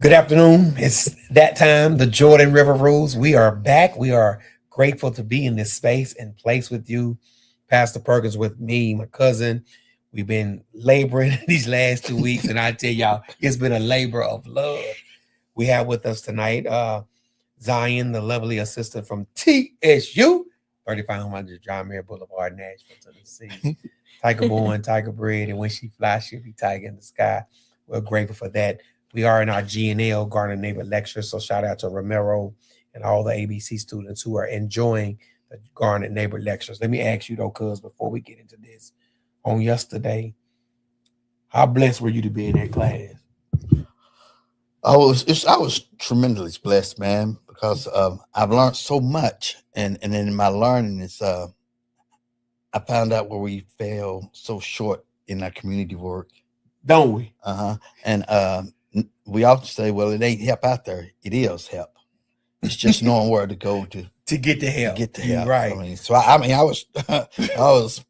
Good afternoon. It's that time, the Jordan River Rules. We are back. We are grateful to be in this space and place with you, Pastor Perkins, with me, my cousin. We've been laboring these last 2 weeks, and I tell y'all, it's been a labor of love. We have with us tonight Zion, the lovely assistant from TSU, 3500 John Muir Boulevard, Nashville, Tennessee. Tiger born, tiger bred, and when she flies, she'll be tiger in the sky. We're grateful for that. We are in our GNL Garner Neighbor Lecture, so shout out to Romero and all the ABC students who are enjoying the Garnet Neighbor Lectures. Let me ask you though, cuz, before we get into this, on yesterday, how blessed were you to be in that class? I was tremendously blessed, man, because I've learned so much, and in my learning is I found out where we fell so short in our community work. Don't we? And we often say, well, it ain't help out there. It is help. It's just knowing where to go To get the help. to get the You help. right. I mean, so I was I was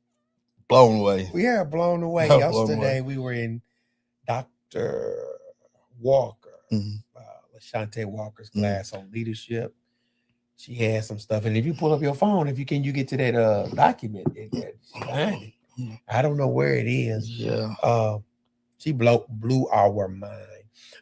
blown away. We are blown away. Blown Yesterday away. we were in Dr. Walker, Mhm. Lashante Walker's class on leadership. She had some stuff, and if you pull up your phone, if you can, you get to that document. She find it. Mhm. I don't know where it is. Yeah. She blew our mind.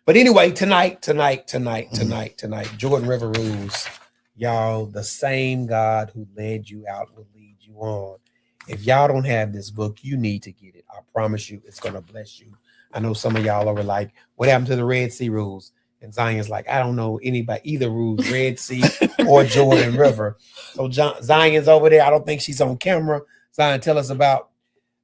But anyway, tonight, Jordan River Rules, y'all. The same God who led you out will lead you on. If y'all don't have this book, you need to get it. I promise you, it's gonna bless you. I know some of y'all are like, "What happened to the Red Sea Rules?" And Zion's like, "I don't know anybody either rules, Red Sea or Jordan River." So Zion's over there. I don't think she's on camera. Zion, tell us about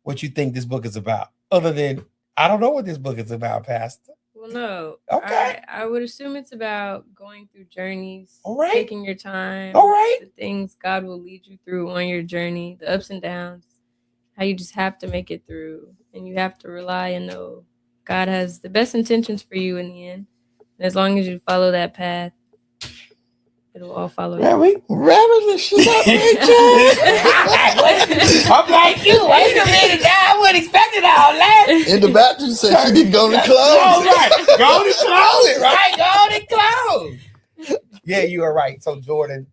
what you think this book is about. Other than I don't know what this book is about, Pastor. Well, no. Okay. I would assume it's about going through journeys, All right. taking your time, All right. the things God will lead you through on your journey, the ups and downs, how you just have to make it through, and you have to rely and know God has the best intentions for you in the end. And as long as you follow that path, it'll all follow you. Reverend, she's not I'm like you. Wait a minute now. I wasn't expecting all that. In the Baptist said she didn't go to close. All right. Go to close it, right? Go to close. Yeah, you are right. So Jordan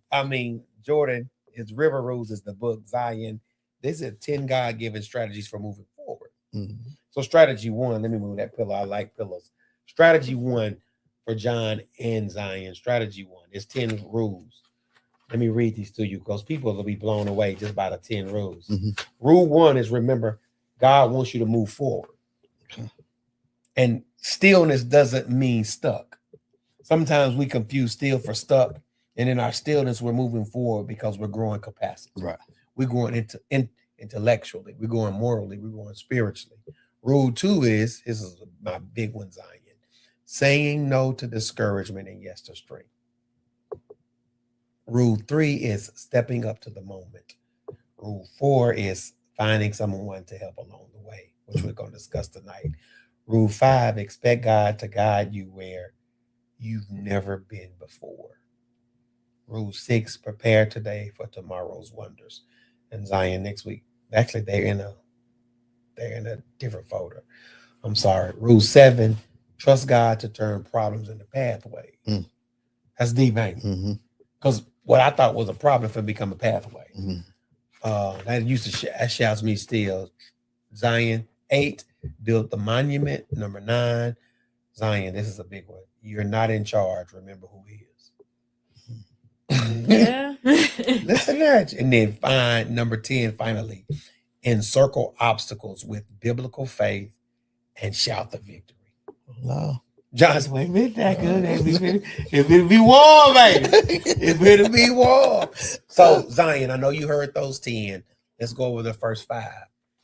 is River Rules is the book. Zion, this is 10 God-given strategies for moving forward. Mhm. So strategy one, let me move that pillow. I like pillows. Strategy one for John and Zion. Strategy one is 10 rules. Let me read these to you because people will be blown away just by the 10 rules. Mhm. Rule one is remember, God wants you to move forward. Okay. And stillness doesn't mean stuck. Sometimes we confuse still for stuck. And in our stillness, we're moving forward because we're growing capacity. Right. We're growing intellectually, we're growing morally, we're growing spiritually. Rule two is this is my big one, Zion. Saying no to discouragement and yes to strength. Rule three is stepping up to the moment. Rule four is finding someone to help along the way, which we're going to discuss tonight. Rule five, expect God to guide you where you've never been before. Rule six, prepare today for tomorrow's wonders. And Zion next week. Actually, they're in a different folder. I'm sorry. Rule seven, trust God to turn problems into pathways. Mm. That's deep, ain't it? Mm-hmm. Because what I thought was a problem for become a pathway. Mm-hmm. That used to that shouts me still. Zion 8 built the monument. Number 9, Zion. This is a big one. You're not in charge. Remember who is. Yeah. Listen to that. And then find number 10. Finally, encircle obstacles with biblical faith and shout the victory. No. Johnson, wait a minute, that good. It better be warm, baby. It better be warm. So, Zion, I know you heard those 10. Let's go over the first 5.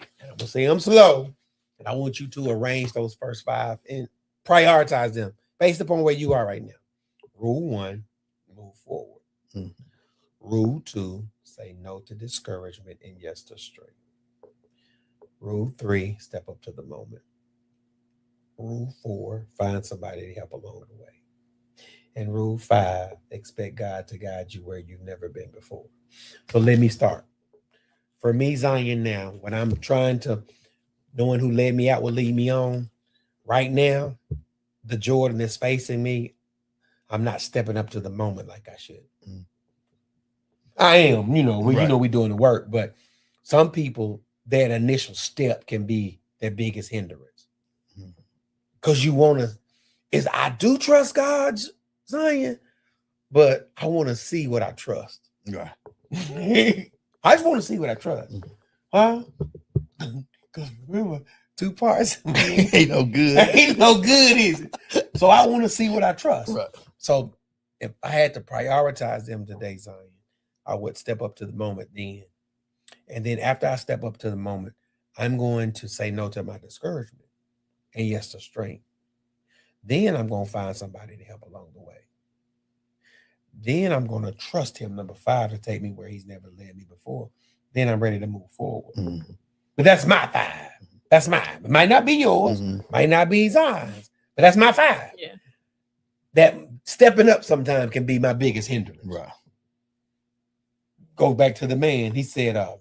And I'm going to say them slow. And I want you to arrange those first 5 and prioritize them based upon where you are right now. Rule 1, move forward. Mm-hmm. Rule 2, say no to discouragement and yes to strength. Rule 3, step up to the moment. Rule 4, find somebody to help along the way. And rule 5, expect God to guide you where you've never been before. So let me start. For me, Zion, now, when I'm trying to, knowing who led me out will lead me on, right now, the Jordan that's facing me, I'm not stepping up to the moment like I should. Mm. I am, we Right. we doing the work, but some people, that initial step can be their biggest hindrance. Mm. Because you want to, I do trust God, Zion, but I want to see what I trust. Right. I just want to see what I trust. Mm. Huh? Because remember, 2 parts Ain't no good. ain't no good, is it? So I want to see what I trust. Right. So if I had to prioritize them today, Zion, I would step up to the moment then. And then after I step up to the moment, I'm going to say no to my discouragement and yes to strength. Then I'm going to find somebody to help along the way. Then I'm going to trust him, number 5, to take me where he's never led me before. Then I'm ready to move forward. Mm-hmm. But that's my 5. That's mine. It might not be yours, might not be Zion's, but that's my 5. Yeah. That stepping up sometimes can be my biggest hindrance. Right. Go back to the man. He said, I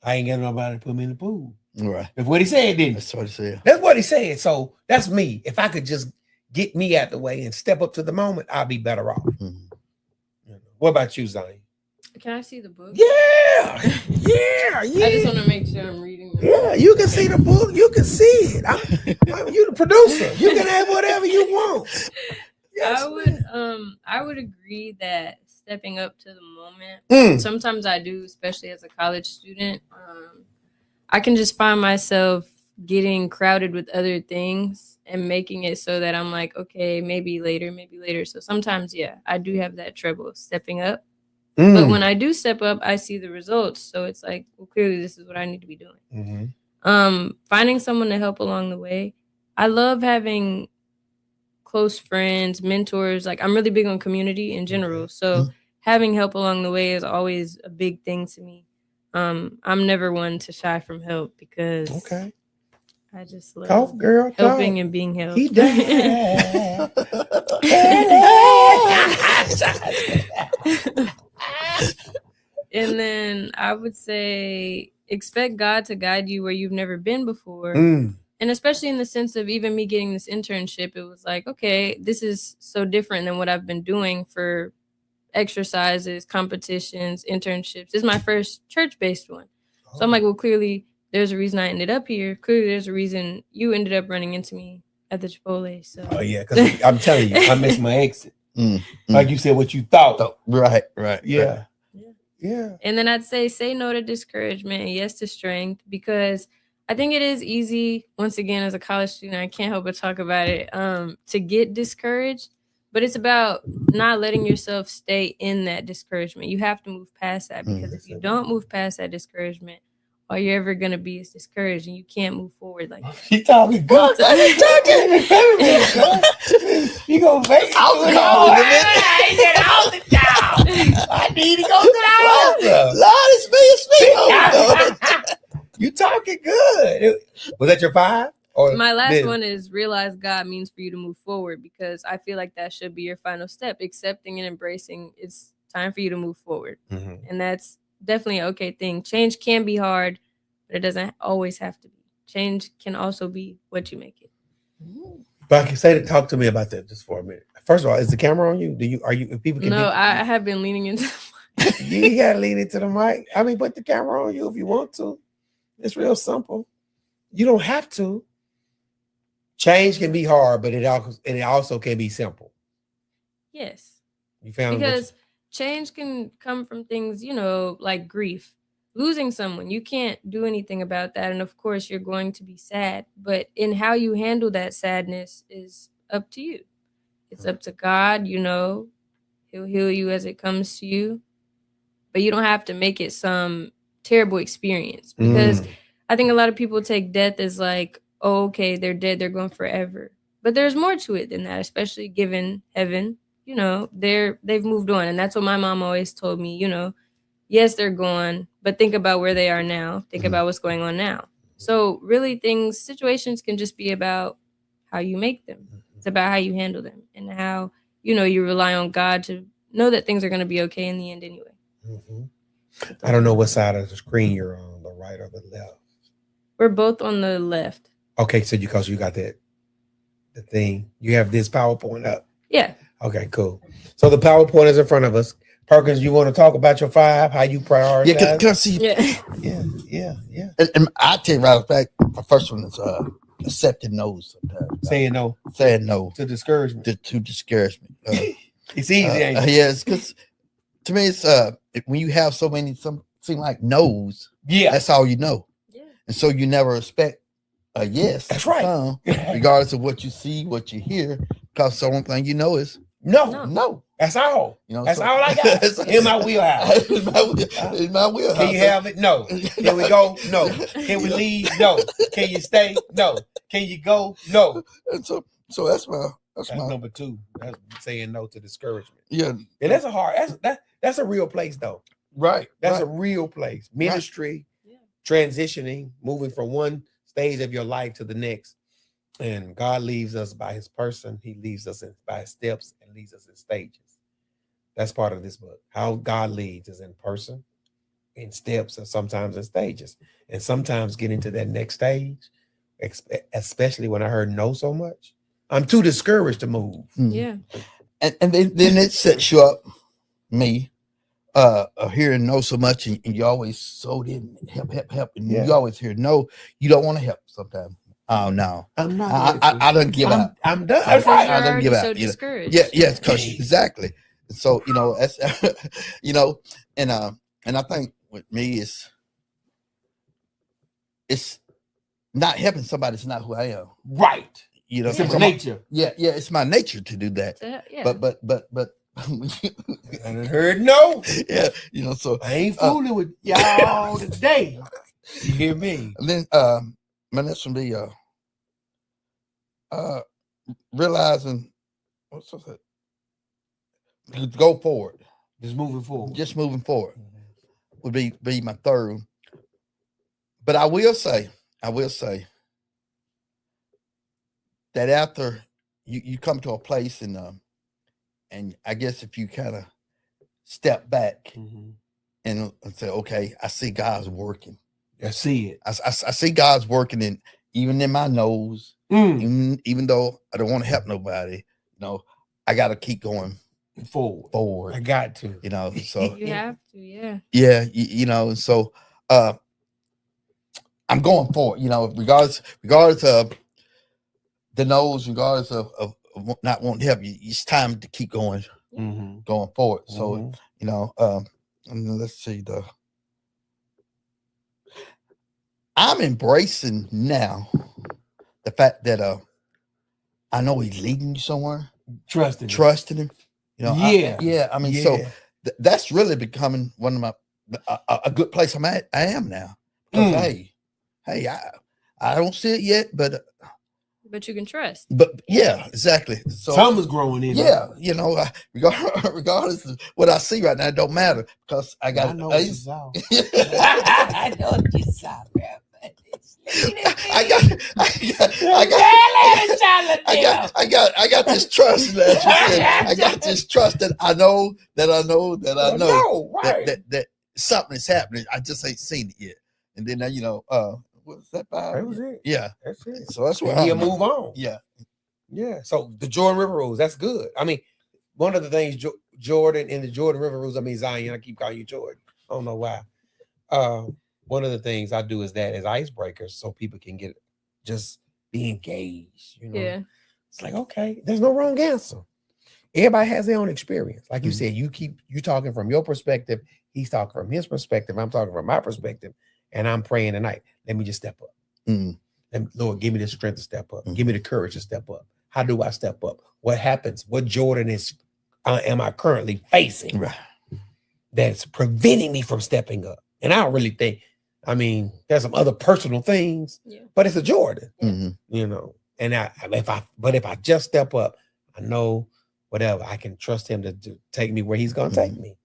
ain't got nobody to put me in the pool. Right. That's what he said, didn't he? That's what he said. That's what he said. So that's me. If I could just get me out the way and step up to the moment, I'll be better off. Mm-hmm. What about you, Zion? Can I see the book? Yeah. I just want to make sure I'm reading. Yeah, you can see the book. You can see it. You the producer. You can have whatever you want. Yes, I would agree that stepping up to the moment. Sometimes I do, especially as a college student. I can just find myself getting crowded with other things and making it so that I'm like, okay, maybe later. So sometimes, yeah, I do have that trouble stepping up. But when I do step up, I see the results. So it's like, well, clearly this is what I need to be doing. Finding someone to help along the way. I love having close friends, mentors. Like, I'm really big on community in general. So having help along the way is always a big thing to me. I'm never one to shy from help because I just love helping and being helped. He died. And then I would say expect God to guide you where you've never been before. And especially in the sense of even me getting this internship, it was like, okay, this is so different than what I've been doing for exercises, competitions, internships. This is my first church-based one. So I'm like, well, clearly there's a reason I ended up here. Clearly there's a reason you ended up running into me at the Chipotle. So yeah, because I'm telling you, I missed my exit. Like you said, what you thought. Right. Yeah. And then I'd say no to discouragement and yes to strength, because I think it is easy, once again, as a college student, I can't help but talk about it, to get discouraged. But it's about not letting yourself stay in that discouragement. You have to move past that, because if you don't move past that discouragement, all you're ever going to be is discouraged, and you can't move forward like that. She talking good. You gonna make I need to go to the altar. Lord, it's me. You talking good. Was that your 5? Or my last one is realize God means for you to move forward, because I feel like that should be your final step. Accepting and embracing it's time for you to move forward. And that's definitely an okay thing. Change can be hard, but it doesn't always have to be. Change can also be what you make it. But I can say to talk to me about that just for a minute. First of all, is the camera on you? If people can I have been leaning into you gotta lean into the mic. I mean, put the camera on you if you want to. It's real simple. You don't have to. Change can be hard, but it also can be simple. Yes. You found because change can come from things, like grief. Losing someone, you can't do anything about that. And of course, you're going to be sad. But in how you handle that sadness is up to you. It's up to God, He'll heal you as it comes to you. But you don't have to make it some terrible experience. Because I think a lot of people take death as like, oh, okay, they're dead, they're gone forever. But there's more to it than that, especially given heaven. They've moved on. And that's what my mom always told me, yes, they're gone, but think about where they are now. Think about what's going on now. So really situations can just be about how you make them. It's about how you handle them and how, you rely on God to know that things are going to be okay in the end anyway. I don't know what side of the screen you're on, the right or the left. We're both on the left. Okay, so because you got that the thing. You have this PowerPoint up. Yeah. Okay, cool. So the PowerPoint is in front of us. Perkins, you want to talk about your 5? How you prioritize? Yeah, can I see? Yeah. Yeah. And I tell you right off the back, the first one is accepting no's sometimes. Saying no Saying no to discouragement. to discouragement. It's easy, ain't it? Yes, because to me, it's when you have so many, some seem like no's. Yeah. That's all you know, Yeah. and so you never expect a yes. That's right. Regardless of what you see, what you hear, because the only thing you know is No. no. That's all. You know, That's so- all I got. In my wheelhouse. in my wheelhouse. Can you have it? No. Can we go? No. Can we leave? No. Can you stay? No. Can you go? No. And so that's my That's number 2. That's saying no to discouragement. yeah. And that's a hard. That's a real place though. Right. That's right. a real place. Ministry, Yeah. transitioning, moving from one stage of your life to the next. And God leaves us by his person. He leaves us by his steps and leads us in stages. That's part of this book. How God leads is in person, in steps, and sometimes in stages. And sometimes getting to that next stage, especially when I heard no so much, I'm too discouraged to move. Yeah. And then it sets you up, me, hearing no so much, and you always sold in help, and Yeah. you always hear no. You don't want to help sometimes. Oh no, I'm not. I don't give up. I'm done. I- That's right. I don't give so up, you know. discouraged. Yeah, yes, because exactly. So that's and I think with me it's not helping somebody. It's not who I am. Right. Yeah. It's in so my nature. Yeah, it's my nature to do that. Yeah. But And I heard no. yeah, so I ain't fooling with y'all today. You hear me? and then my next one be realizing what's that? Go forward. Just moving forward. Just moving forward would be my third. But I will say that after you come to a place and I guess if you kind of step back and say, okay, I see God's working. I see it. I see God's working even in my nose, even though I don't want to help nobody, I got to keep going Forward. I got to. So You have to, yeah. yeah, so I'm going forward, regardless of the nose, regardless of not wanting to help you, it's time to keep going forward. So, and let's see I'm embracing now the fact that I know he's leading you somewhere, trusting him. Yeah. I mean, so that's really becoming one of my a good place I am now. Because hey, I don't see it yet, but you can trust. But yeah, exactly. So something's growing in. Yeah, regardless of what I see right now, it don't matter because I got. I know what you saw. I know what you saw, man. I got this trust that I got this trust that I know Right. that something is happening. I just ain't seen it yet. And then what's that by? That was it. Yeah, That's it. so that's where He'll I'm move on. Yeah. So the Jordan River rules, that's good. I mean, one of the things Jordan in the Jordan River rules, I mean Zion, I keep calling you Jordan. I don't know why. One of the things I do is that as icebreakers so people can just be engaged. Yeah. It's like, okay, there's no wrong answer. Everybody has their own experience. Like you said, you talking from your perspective, he's talking from his perspective, I'm talking from my perspective, and I'm praying tonight. Let me just step up. And Lord, give me the strength to step up. Give me the courage to step up. How do I step up? What happens? What Jordan am I currently facing that's preventing me from stepping up? And I don't really think, there's some other personal things, but it's a Jordan, And if I just step up, I know whatever, I can trust him to take me where he's going to take me.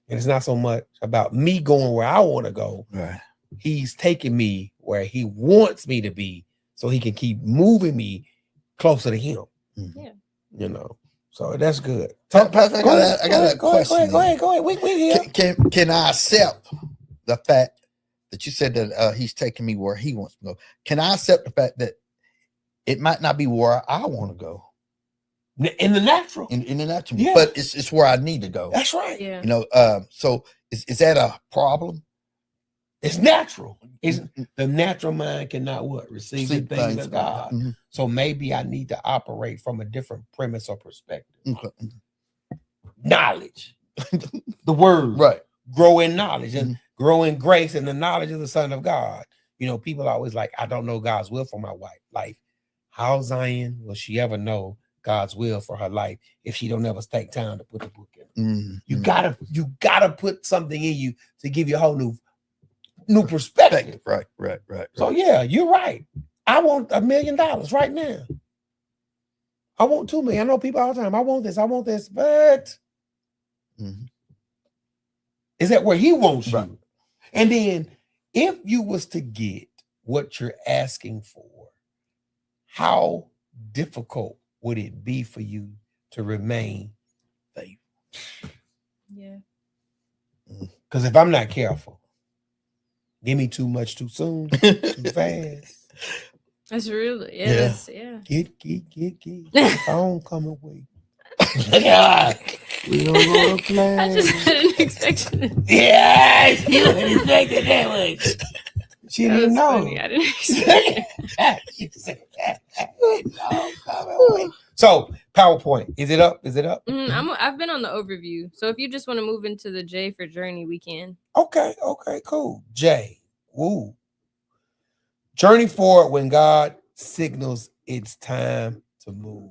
And it's not so much about me going where I want to go. Right. He's taking me where he wants me to be so he can keep moving me closer to him. So that's good. Pastor, I got a question. Go ahead. We here. Can I accept the fact that you said that he's taking me where he wants to go? Can I accept the fact that it might not be where I want to go In the natural. in the natural, Yeah. but it's where I need to go. That's right. Yeah. You know, so is that a problem? It's natural. It's the natural mind cannot what? Receive the things of God. Mhm. So maybe I need to operate from a different premise or perspective. Okay. Knowledge. The word. Right. Grow in knowledge and Mhm. grow in grace and the knowledge of the Son of God. You know, people are always like, I don't know God's will for my life. How, Zion, will she ever know God's will for her life if she don't ever take time to put the book in? Mhm. You gotta put something in you to give you a whole new perspective. Right. So yeah, you're right. I want $1 million right now. I want 2 million. I know people all the time. I want this, but Mhm. is that where he wants you? Right. And then if you was to get what you're asking for, how difficult would it be for you to remain faithful? Yeah. Because if I'm not careful, give me too much too soon, too fast. That's real. Yeah. Yeah. That's, yeah. Get. Homecoming week. God, we don't go to play. I just didn't expect it. Yes, you didn't expect it that way. She That didn't was know. funny. I didn't expect it. You said that. Homecoming week. So PowerPoint, is it up? Is it up? I've been on the overview. So if you just want to move into the J for journey, we can. Okay, cool. J. Woo. Journey forward when God signals it's time to move.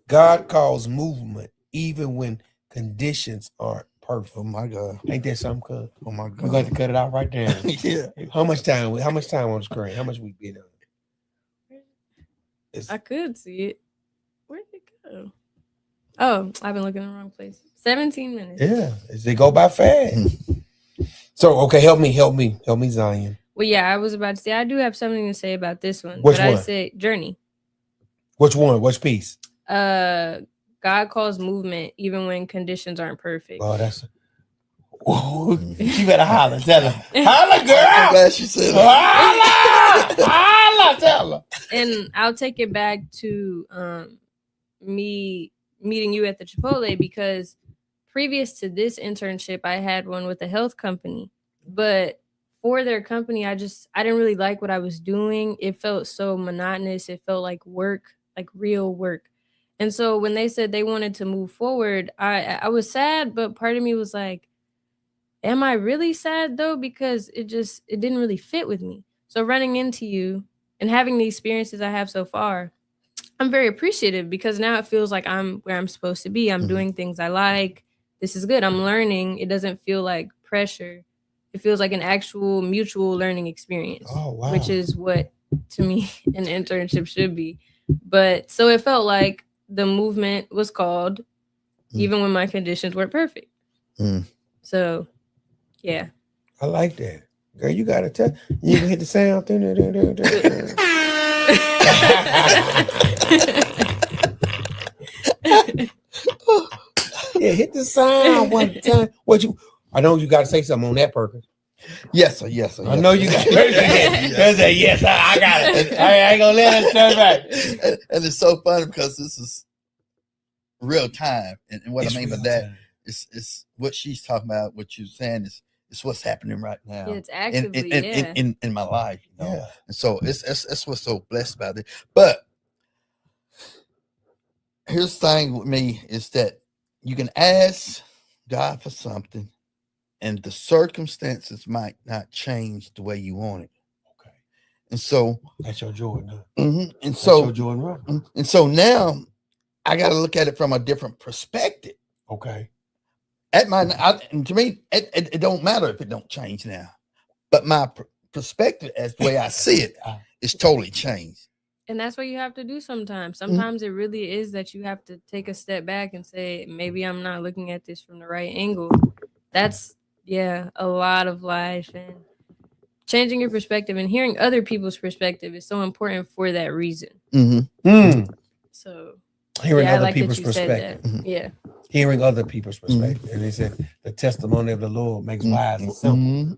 God calls movement even when conditions aren't perfect. Oh my God. Ain't that something, cuz? Oh my We're God. going to cut it out right now. Yeah. How much time on the screen? How much we been on? I could see it. Where'd it go? Oh, I've been looking in the wrong place. 17 minutes. Yeah, they go by fast. So, okay, help me, Zion. Well, yeah, I was about to say I do have something to say about this one. Which but I one? say journey. Which one? Which piece? God calls movement even when conditions aren't perfect. Oh, that's. Ooh, you better holler, tell her. Holla, girl. I'm glad she said that. Holla, tell her. And I'll take it back to me meeting you at the Chipotle, because previous to this internship, I had one with a health company. But for their company, I didn't really like what I was doing. It felt so monotonous. It felt like work, like real work. And so when they said they wanted to move forward, I was sad, but part of me was like, am I really sad though? Because it didn't really fit with me. So running into you and having the experiences I have so far, I'm very appreciative, because now it feels like I'm where I'm supposed to be. I'm doing things I like. This is good. I'm learning. It doesn't feel like pressure. It feels like an actual mutual learning experience. Oh, wow. Which is what, to me, an internship should be. But so it felt like the movement was called even when my conditions weren't perfect. So, yeah. I like that. Girl, you got to tell. You can hit the sound. Yeah, hit the sound one time. I know you got to say something on that, Perkins. Yes, sir. Yes, sir. I know you got it. Yes, I got it. I ain't going to let it turn back. And it's so funny because this is real time. And what It's I mean by real that time. is what she's talking about, what you're saying is what's happening right now. Yeah, it's actively, in my life, you know. Yeah. And so it's what's so blessed about it. But here's the thing with me is that you can ask God for something, and the circumstances might not change the way you want it. Okay. And so That's your Jordan. Huh? and That's so your Jordan Rubber. and so now I got to look at it from a different perspective. Okay. And to me, it don't matter if it don't change now, but my perspective as the way I see it is totally changed. And that's what you have to do sometimes. Sometimes it really is that you have to take a step back and say, maybe I'm not looking at this from the right angle. That's, a lot of life. And changing your perspective and hearing other people's perspective is so important for that reason. Mm-hmm. So, Hearing Yeah, I other like that people's you said perspective. that. Yeah. Hearing other people's perspective. And they said the testimony of the Lord makes wise and simple.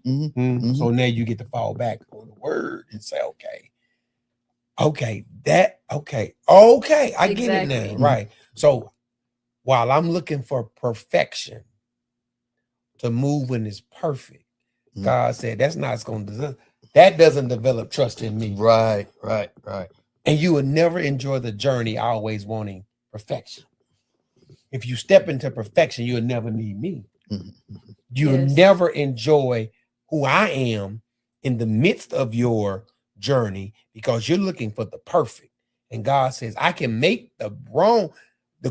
So now you get to fall back on the word and say, okay, I get it now. Exactly. Right. So while I'm looking for perfection to move when it's perfect, Mhm. God said that doesn't develop trust in me. Right. And you will never enjoy the journey always wanting perfection. If you step into perfection, you'll never need me. Mhm. You'll Yes. never enjoy who I am in the midst of your journey because you're looking for the perfect. And God says, I can make the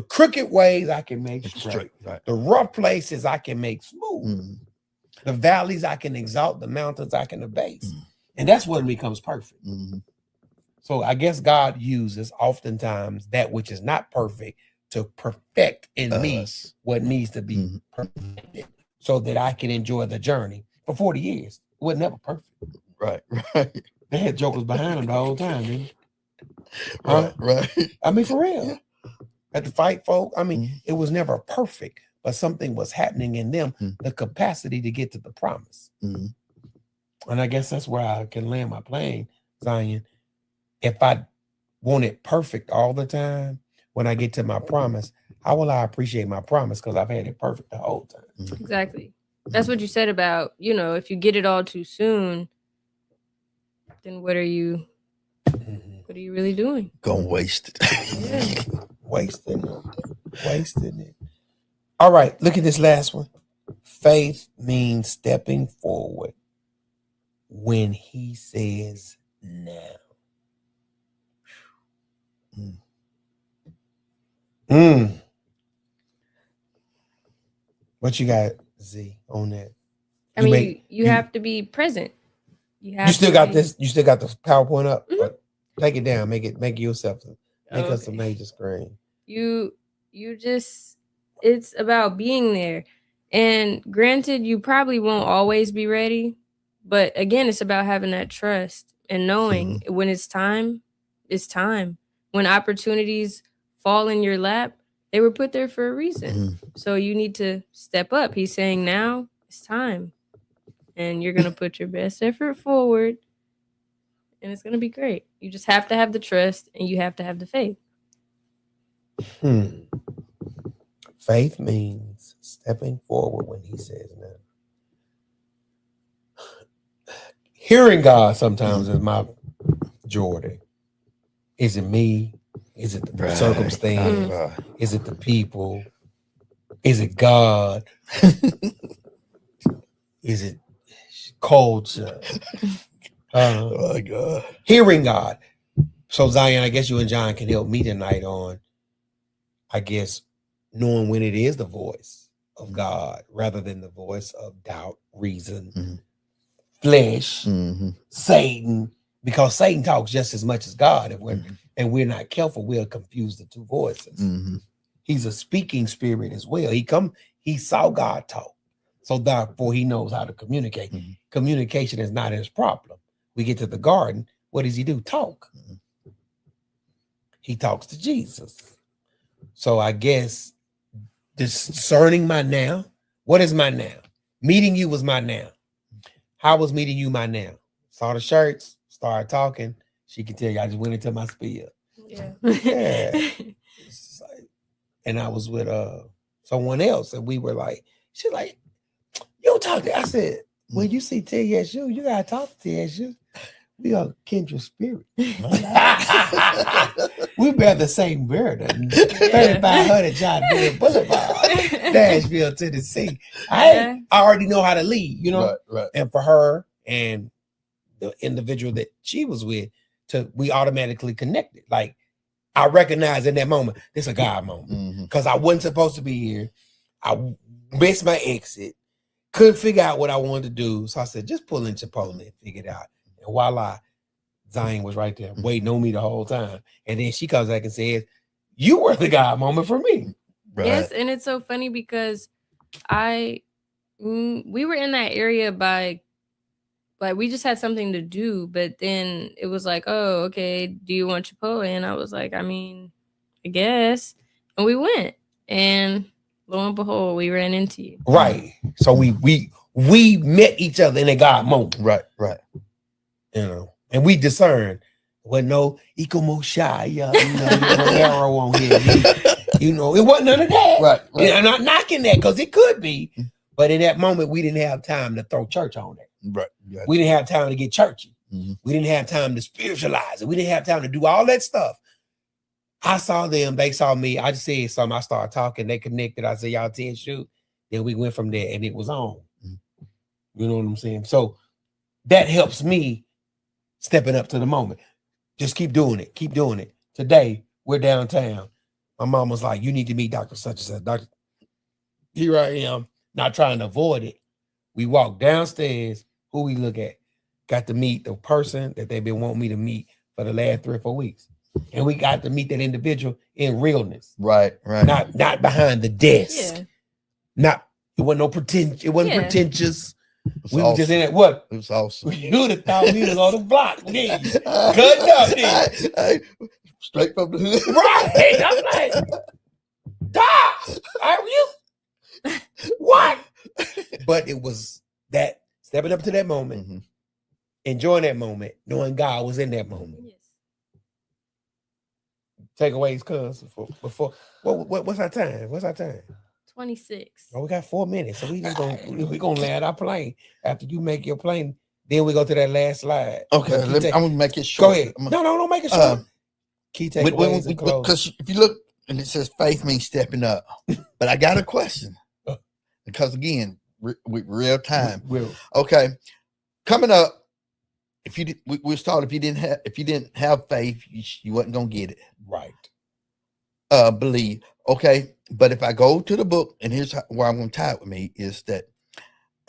crooked ways I can make It's straight. Right. The rough places I can make smooth. Mhm. The valleys I can exalt, the mountains I can abase. Mhm. And that's when it becomes perfect. Mhm. So I guess God uses oftentimes that which is not perfect to perfect in me Us. what needs to be Mhm. perfected so that I can enjoy the journey. For 40 years, it was never perfect. Right. They had jokers behind them the whole time, didn't they? Huh? Right. I mean, for real. Yeah. Had to fight folk. I mean, Mhm. it was never perfect, but something was happening in them, Mhm. the capacity to get to the promise. Mhm. And I guess that's where I can land my plane, Zion. If I want it perfect all the time, when I get to my promise, how will I appreciate my promise? Because I've had it perfect the whole time. Exactly. That's what you said about, if you get it all too soon, then what are you really doing? Gonna waste it. Yeah. Wasting it. All right, look at this last one. Faith means stepping forward when he says now. What you got, Z, on that? I mean, you have to be present. You still got this. You still got the PowerPoint up. Mhm. Take it down. Make yourself. Make us a Okay. major screen. You just, it's about being there. And granted, you probably won't always be ready, but again, it's about having that trust and knowing when it's time, it's time. When opportunities fall in your lap, they were put there for a reason. So you need to step up. He's saying now it's time. And you're going to put your best effort forward and it's going to be great. You just have to have the trust and you have to have the faith. Faith means stepping forward when he says now. Hearing God sometimes is my Jordan. Is it me? Is it the circumstance? Is it the people? Is it God? Is it culture? Oh my God. Hearing God. So Zion, I guess you and John can help me tonight on, I guess, knowing when it is the voice of God rather than the voice of doubt, reason, flesh, Satan, because Satan talks just as much as God. If we're not careful, we'll confuse the two voices. He's a speaking spirit as well. He saw God talk. So therefore he knows how to communicate. Communication is not his problem. We get to the garden. What does he do? Talk. He talks to Jesus. So I guess discerning my now. What is my now? Meeting you was my now. How was meeting you my now? Saw the shirts, started talking. She can tell you I just went into my spiel. Yeah. And I was with someone else, and we were like, she's like, you don't talk to. I said, when you see TSU, you gotta talk to TSU. We are kindred spirit. We bear the same burden. 3500 John Deere Boulevard, Nashville, Tennessee. I already know how to lead, Right. And for her and the individual that she was with, we automatically connected. Like I recognized in that moment, this is a God moment. Because I wasn't supposed to be here. I missed my exit. Couldn't figure out what I wanted to do. So I said, just pull in Chipotle and figure it out. And voila, Zion was right there waiting on me the whole time. And then she comes back and says, you were the God moment for me. Right. Yes, and it's so funny because we were in that area by, like, we just had something to do, but then it was like, oh, okay, do you want Chipotle? And I was like, I mean, I guess. And we went, and lo and behold, we ran into you. Right. So we met each other in a God moment. Right. And we discerned. Well, no, Ikomoshai, no arrow on here. It wasn't none of that. Right. And I'm not knocking that because it could be, but in that moment, we didn't have time to throw church on it. Right. We didn't have time to get churchy. Mhm. We didn't have time to spiritualize it. We didn't have time to do all that stuff. I saw them, they saw me. I just said something. I started talking. They connected. I said, y'all 10 shoot. Then we went from there and it was on. Mhm. You know what I'm saying? So that helps me stepping up to the moment. Just keep doing it. Keep doing it. Today, we're downtown. My mom was like, you need to meet Dr. Such and such. Doctor, here I am, not trying to avoid it. We walk downstairs. Who we look at? Got to meet the person that they've been wanting me to meet for the last 3 or 4 weeks. And we got to meet that individual in realness. Right. Not behind the desk. Yeah. It wasn't no pretentious. It wasn't Yeah. pretentious. It We was were just in awesome. it. What? It was awesome. You would have thought we was on the block. Didn't you? Cutting up, didn't you? Hey, straight from the hood. Right. I'm like, Doc, are you? What? But it was that stepping up to that moment, Mhm. enjoying that moment, knowing God was in that moment. Yes. Takeaways, cuz before what's our time? What's our time? 26. Oh, we got 4 minutes, so we just gonna land our plane after you make your plane. Then we go to that last slide. Okay, But I'm gonna make it short. go ahead. No, don't make it short. Uh, Key takeaways and close. Because if you look and it says faith means stepping up, but I got a question because again, with real time. Okay, coming up, if you we was taught if you didn't have faith, you wasn't gonna get it. Right. Believe. Okay, but if I go to the book, and here's where I'm gonna tie it with me is that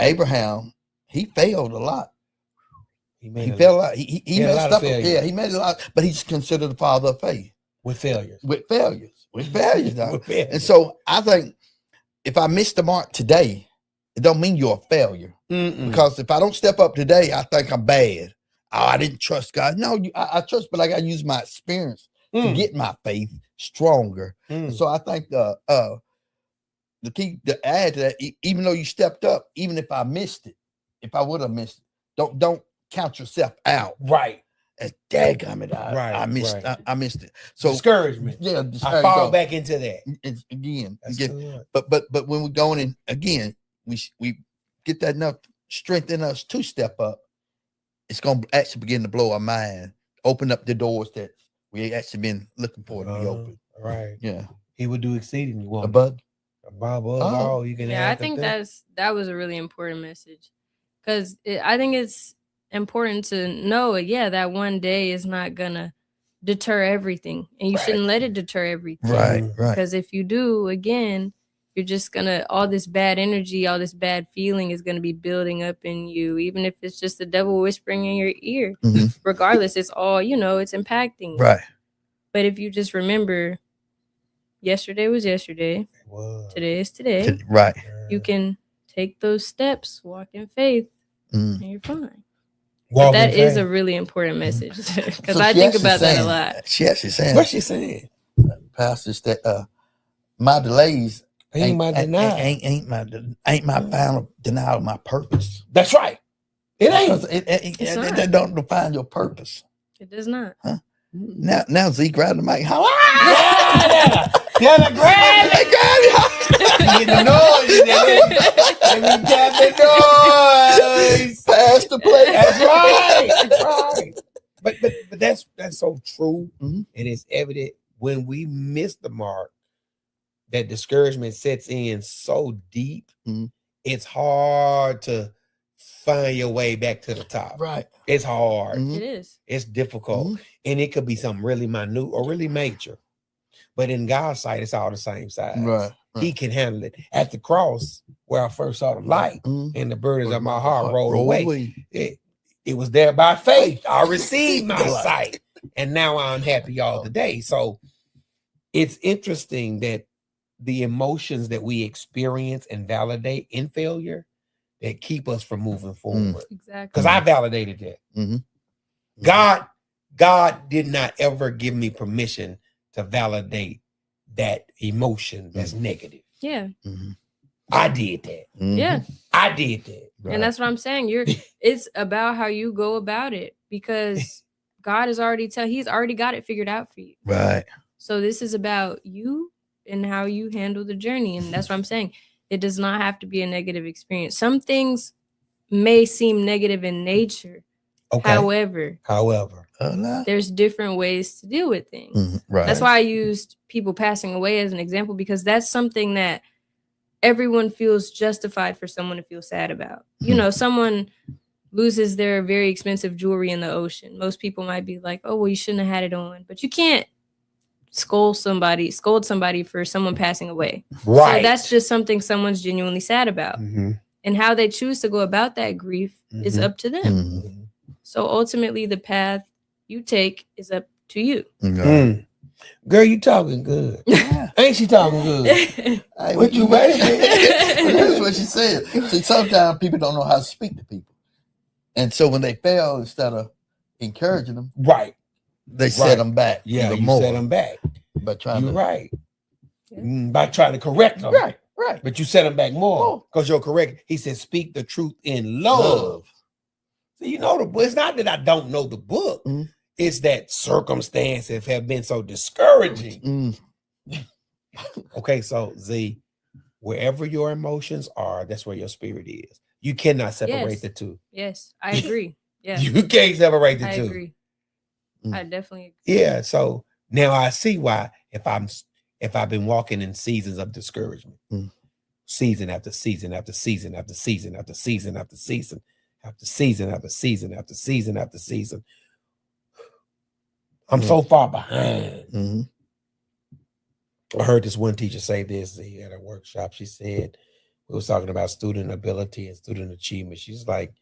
Abraham, he failed a lot. He failed a lot. He had a lot messed of up. failures. Yeah, he made a lot, but he's considered the father of faith. With failures. With failures. Dog. With failures. And so I think if I miss the mark today, it don't mean you're a failure. Mm-mm. Because if I don't step up today, I think I'm bad. Oh, I didn't trust God. No, I trust, but I got to use my experience to get my faith stronger. So I think the key to add to that, even though you stepped up, even if I missed it, if I would have missed it, don't count yourself out. Right. As dadgummit, Right, I missed right. I missed it. So Discouragement. yeah, I fall back into that. It's, again, That's good. but when we're going in again, we get that enough strength in us to step up. It's gonna actually begin to blow our mind, open up the doors that we actually been looking for to be open. Right. Yeah, He would do exceedingly well. above. Above Oh. all you can Yeah, I add to think that. that was a really important message, because I think it's important to know, that one day is not gonna deter everything, and you Right. shouldn't let it deter everything. Right. Because if you do, again, you're just gonna, all this bad energy, all this bad feeling is gonna be building up in you, even if it's just the devil whispering in your ear. Mhm. Regardless, it's all, it's impacting you. Right. But if you just remember, yesterday was yesterday, It was. today is today. Right. You can take those steps, walk in faith, Mm. and you're fine. Walk But that in is a faith. really important message, because So I she think actually about that a saying- lot. She actually saying, What's she saying? pastors, that my delays Ain't my denial. ain't my final denial of my purpose. That's right. It Because ain't. It's not. that don't define your purpose. It does not. Now Zeke grabbed the mic. How? Yeah, the grab They it. grabbed Get the noise. Let me tap the noise. Pass the plate. That's right. That's right. But that's so true. Mhm. And it's evident when we miss the mark, that discouragement sets in so deep. Mhm. It's hard to find your way back to the top. Right. It's hard. Mhm. It is. It's difficult. Mhm. And it could be something really minute or really major. But in God's sight, it's all the same size. Right. He can handle it. At the cross, where I first saw the light Mhm. and the burdens of my heart rolled Roll away. It was there by faith. I received my The light. sight. And now I'm happy all the day. So it's interesting that the emotions that we experience and validate in failure that keep us from moving forward. Exactly. Because I validated that. Mhm. God did not ever give me permission to validate that emotion that's negative. Yeah. Mhm. I did that. Mhm. Yeah. I did that. Right. And that's what I'm saying. It's about how you go about it, because God has already he's already got it figured out for you. Right. So this is about you and how you handle the journey. And that's what I'm saying. It does not have to be a negative experience. Some things may seem negative in nature. Okay. However, No. there's different ways to deal with things. Mhm. Right. That's why I used people passing away as an example, because that's something that everyone feels justified for someone to feel sad about. You know, someone loses their very expensive jewelry in the ocean. Most people might be like, oh, well, you shouldn't have had it on. But you can't scold somebody for someone passing away. Right. So that's just something someone's genuinely sad about. Mhm. And how they choose to go about that grief is Mhm. up to them. Mhm. So ultimately, the path you take is up to you. Right. Girl, you talking good. Yeah. Ain't she talking good? Hey, What you ready? That's what she said. See, sometimes people don't know how to speak to people. And so when they fail, instead of encouraging them, Right. they set Right. them back. Yeah, even you more set them back. by trying You're to. right. Yeah. By trying to correct them. Right. Right. But you set them back more More. because you're correct. He said, speak the truth in love. So you know the book. It's not that I don't know the book. Mhm. It's that circumstances have been so discouraging. Mm. Okay, so Z, wherever your emotions are, that's where your spirit is. You cannot separate Yes. the two. Yes, I agree. Yeah, You can't separate the I two. agree. Mm. I definitely agree. Yeah. So now I see why if I've been walking in seasons of discouragement, Mm. season after season after season after season after season after season after season after season after season after season. I'm so far behind. Mhm. I heard this one teacher say this at a workshop. She said, we was talking about student ability and student achievement. She's like,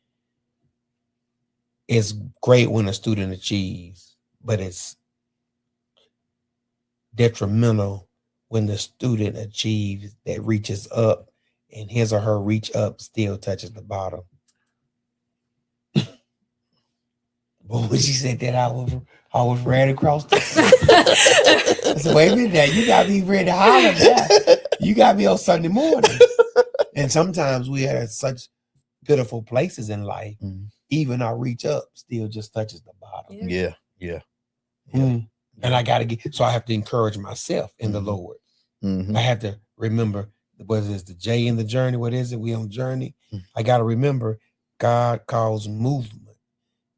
it's great when a student achieves, but it's detrimental when the student achieves that reaches up and his or her reach up still touches the bottom. But when she said that, I was ready across the I said, wait a minute now, you got me ready to holler now. You got me on Sunday morning. And sometimes we are at such pitiful places in life, Mhm. even our reach up still just touches the bottom. Yeah. Yeah. Mm. And I gotta so I have to encourage myself in the Mhm. Lord. Mhm. I have to remember what is the J in the journey? What is it? We on journey. Mhm. I gotta remember God calls movement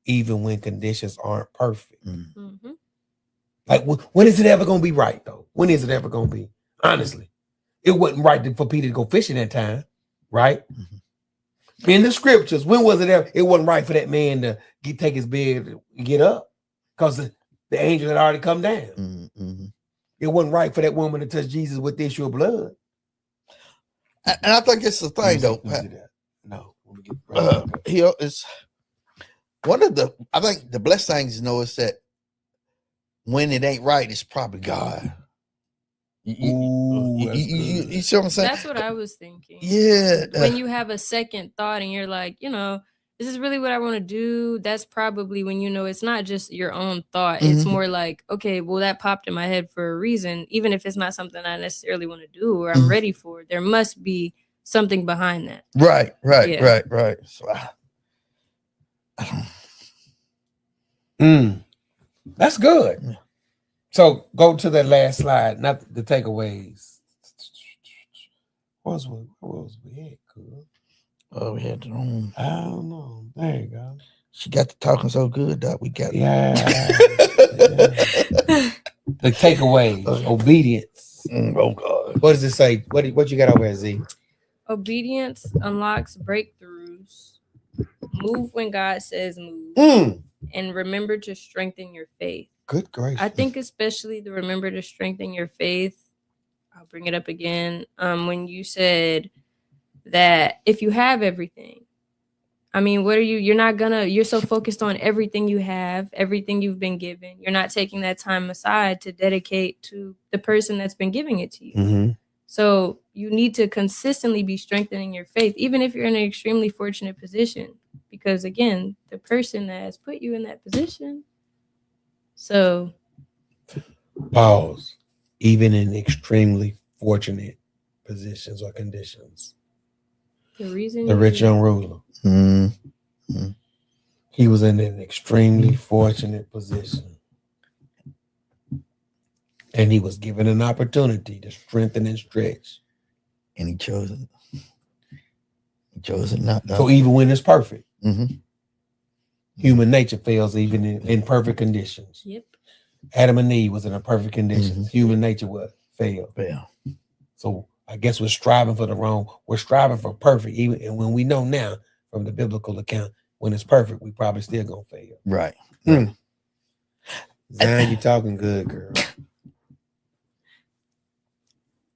even when conditions aren't perfect. Mhm. Mm-hmm. Like when is it ever gonna be right though? When is it ever gonna be? Honestly, it wasn't right for Peter to go fishing that time, right? Mhm. In the scriptures, when was it ever? It wasn't right for that man to take his bed and get up because the angel had already come down. Mhm. Mhm. It wasn't right for that woman to touch Jesus with the issue of blood. And I think it's the thing, though. No, let me get Here is one of the. I think the blessed things to know is that when it ain't right, it's probably God. Ooh, that's good. You see what I'm saying? That's what I was thinking. Yeah. When you have a second thought and you're like, is this really what I want to do? That's probably when you know it's not just your own thought. It's Mhm. more like, okay, well, that popped in my head for a reason. Even if it's not something I necessarily want to do or I'm Mhm. ready for, there must be something behind that. Right. Yeah. Right. So That's good. Yeah. So go to that last slide, not the takeaways. Where was we at? Cool. Oh, we had the wrong. I don't know. There you go. She got to talking so good that we got. Yeah. The takeaways, obedience. Oh God. What does it say? What you got over there, Z? Obedience unlocks breakthroughs. Move when God says move. And remember to strengthen your faith. Good gracious. I think especially the remember to strengthen your faith. I'll bring it up again. When you said that if you have everything, I mean, you're so focused on everything you have, everything you've been given. You're not taking that time aside to dedicate to the person that's been giving it to you. Mm-hmm. So you need to consistently be strengthening your faith, even if you're in an extremely fortunate position, because again, the person that has put you in that position. So Pause. even in extremely fortunate positions or conditions. The reason The rich young ruler, Mm. he was in an extremely fortunate position. And he was given an opportunity to strengthen and stretch. And he chose it. He chose it not. So even when it's perfect, Mm-hmm. human nature fails even in perfect conditions. Yep. Adam and Eve was in a perfect conditions. Human nature would fail. Yeah. So I guess we're striving for the wrong. We're striving for perfect. Even and when we know now from the biblical account, when it's perfect, we probably still gonna fail. Right. Zion, you talking good, girl.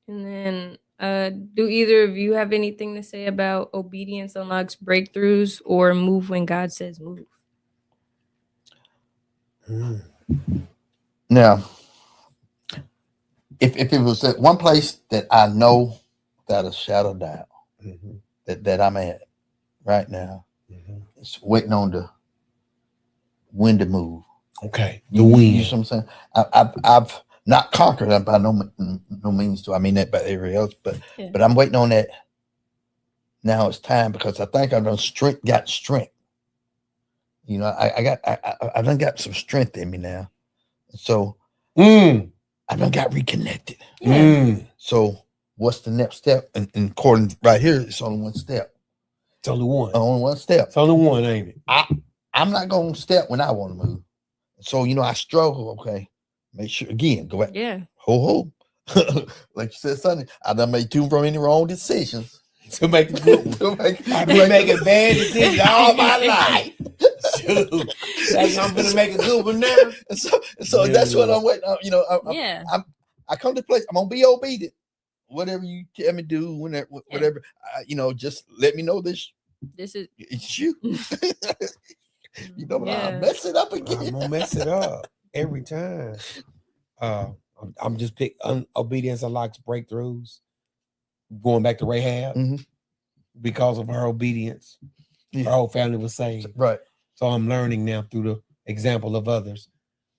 And then, do either of you have anything to say about obedience unlocks breakthroughs or move when God says move? Mm. Now, if it was at one place that I know without a shadow of doubt Mhm. that I'm at right now, Mhm. it's waiting on the wind to move. Okay, the You wind. know what I'm saying? I've not conquered that by no means do I mean that by everybody else, but Yeah. but I'm waiting on that. Now it's time because I think I've done got strength. You know, I done got some strength in me now, so Mm. I done got reconnected. Yeah. Mm. So what's the next step? And according right here, it's only one step. It's only one. Only one step. It's only one, ain't it? I'm not gonna step when I want to move. So you know, I struggle. Okay, make sure again. Go back. Yeah. Ho. Like you said, Sonny, I done made too many wrong decisions. To make the good one. I've been making bad decisions all my life. Shoot. Like I'm gonna make a good one now. So that's what I'm waiting on. You know, Yeah. I come to the place. I'm gonna be obedient. Whatever you tell me to do, whatever, you know, just let me know this. This is It's you. You know, Yeah. I mess it up again. I'm gonna mess it up every time. I'm just pick obedience unlocks breakthroughs. Going back to Rahab, Mhm. because of her obedience, her Yeah. whole family was saved. Right. So I'm learning now through the example of others.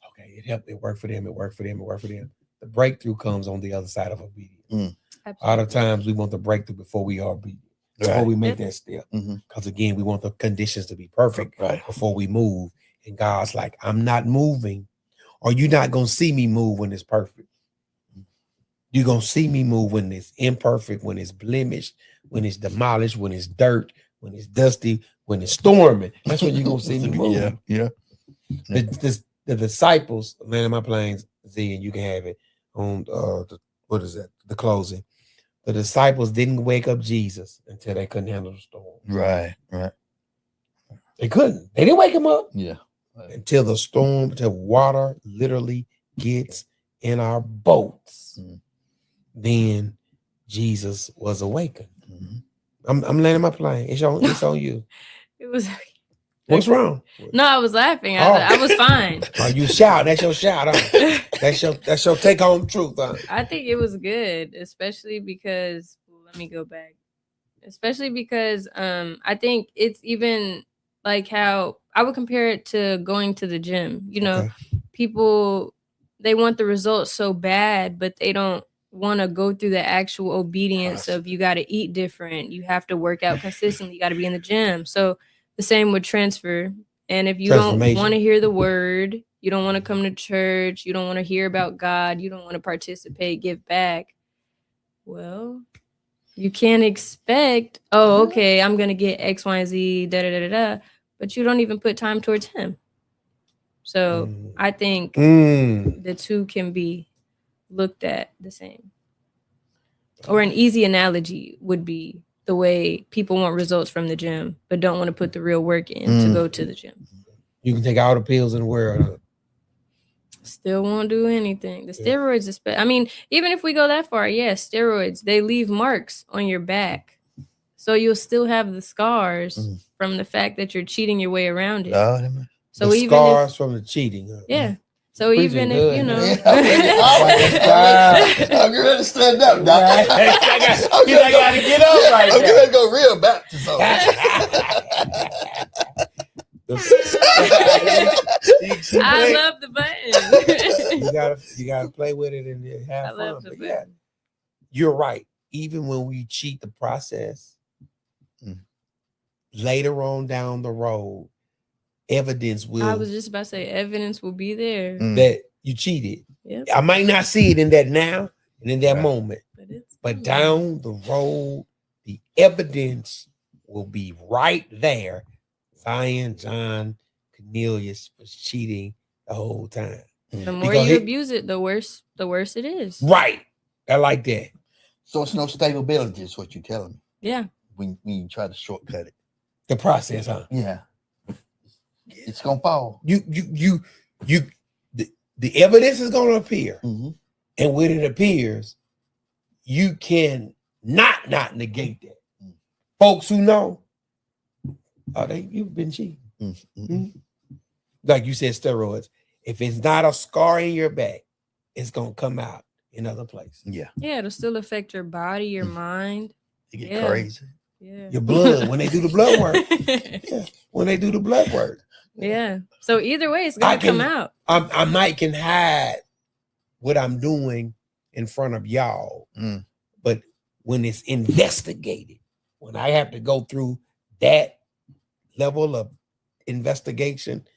Okay, it helped. It worked for them. It worked for them. It worked for them. The breakthrough comes on the other side of obedience. A lot of times we want the breakthrough before we are obedient, before Right. we make that step. Because again, we want the conditions to be perfect Right. before we move. And God's like, I'm not moving, or you're not gonna see me move when it's perfect. You're gonna see me move when it's imperfect, when it's blemished, when it's demolished, when it's dirt, when it's dusty, when it's storming. That's when you're gonna see me move. Yeah. The disciples, land of my planes, Z, and you can have it on what is that? The closing. The disciples didn't wake up Jesus until they couldn't handle the storm. Right. They couldn't. They didn't wake him up Yeah. until the storm, until water literally gets in our boats. Then Jesus was awakened. I'm landing my plane. It's on you. It was. What's wrong? No, I was laughing. I was fine. Are you shout? That's your shout. Huh? That's your take home truth. Huh? I think it was good, especially because let me go back. Especially because I think it's even like how I would compare it to going to the gym. You know, people, they want the results so bad, but they don't want to go through the actual obedience of you got to eat different. You have to work out consistently. You got to be in the gym. So the same with transfer. And if you don't want to hear the word, you don't want to come to church, you don't want to hear about God, you don't want to participate, give back. Well, you can't expect, oh, okay, I'm going to get X, Y, and Z, but you don't even put time towards him. So I think the two can be looked at the same. Or an easy analogy would be the way people want results from the gym, but don't want to put the real work in to go to the gym. You can take all the pills in the world. Still won't do anything. The steroids, I mean, even if we go that far, steroids, they leave marks on your back. So you'll still have the scars from the fact that you're cheating your way around it. So the even scars from the cheating. Huh? Yeah. So even if, you know. I'm ready to stand up. I got to get up right now. I'm going to go real back to something. I love the button. you gotta play with it and then I have love fun. the But book. yeah, you're right. Even when we cheat the process, Mm. later on down the road, evidence I will was just about to say evidence will be there. Mm. that you cheated. Yep. I might not see it in that now and in that Right. moment, but coming. down the road, the evidence will be right there. Zion, John, Cornelius was cheating the whole time. The more Because you it- abuse it, the worse it is. Right. I like that. So it's no stability, is what you're telling me. Yeah. When you try to shortcut it. The process, huh? Yeah. It's gonna fall. The evidence is gonna appear. Mhm. And when it appears, you can not negate that. Mm. Folks who know, you've been cheating. Mhm. Like you said, steroids. If it's not a scar in your back, it's gonna come out in other places. Yeah. Yeah, it'll still affect your body, your mind. It get Yeah. crazy. Yeah. Your blood, when they do the blood work. When they do the blood work. Yeah. So either way, it's I gonna come can- out. I might can hide what I'm doing in front of y'all, Mm. but when it's investigated, when I have to go through that level of investigation,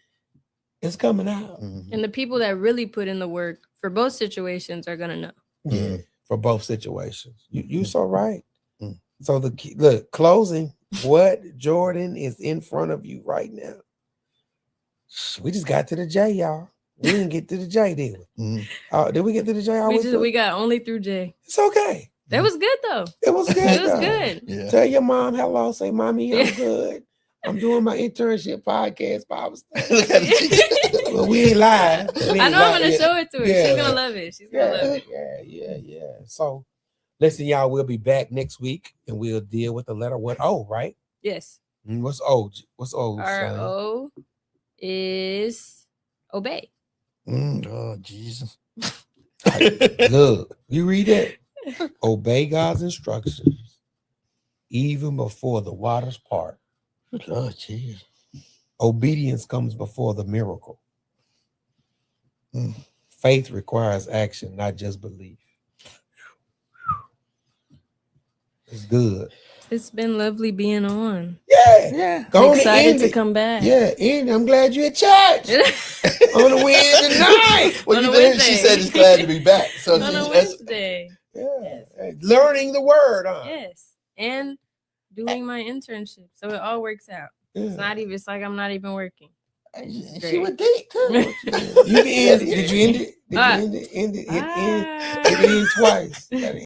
it's coming out. Mhm. And the people that really put in the work for both situations are gonna know. Yeah, for both situations. You so right. Mm. So look, closing, what Jordan is in front of you right now. We just got to the J, y'all. We didn't get to the J, did we? Mhm. Did we get to the J? We got only through J. It's okay. That was good though. It was good. It was though. good. Yeah. Tell your mom hello. Say, mommy, I'm Yeah. good. I'm doing my internship podcast Bible study. Look at it. Well, we ain't live. We ain't I know I'm live gonna yet. show it to her. Yeah. She's gonna love it. She's gonna love it. Yeah. So, listen, y'all, we'll be back next week and we'll deal with the letter what O, right? Yes. What's O? What's O? Our son? O is obey. Oh, Jesus. Look, you read it. Obey God's instructions even before the waters part. Good Lord, Jesus. Obedience comes before the miracle. Mm. Faith requires action, not just belief. It's good. It's been lovely being on. Yeah. Yeah. Go on and Excited end to it. come back. Yeah, and I'm glad you're at church on a Wednesday night. Well, On you a did. She Wednesday. said it's glad to be back. So On a that's- Wednesday. Yeah. Yes. Learning the word, huh? Yes. And doing my internship. So it all works out. It's Yeah. not even, it's like I'm not even working. she was deep too. You can end it. Did you end it? Did Ah. you end it? End it. Hit Ah. end twice. Gotta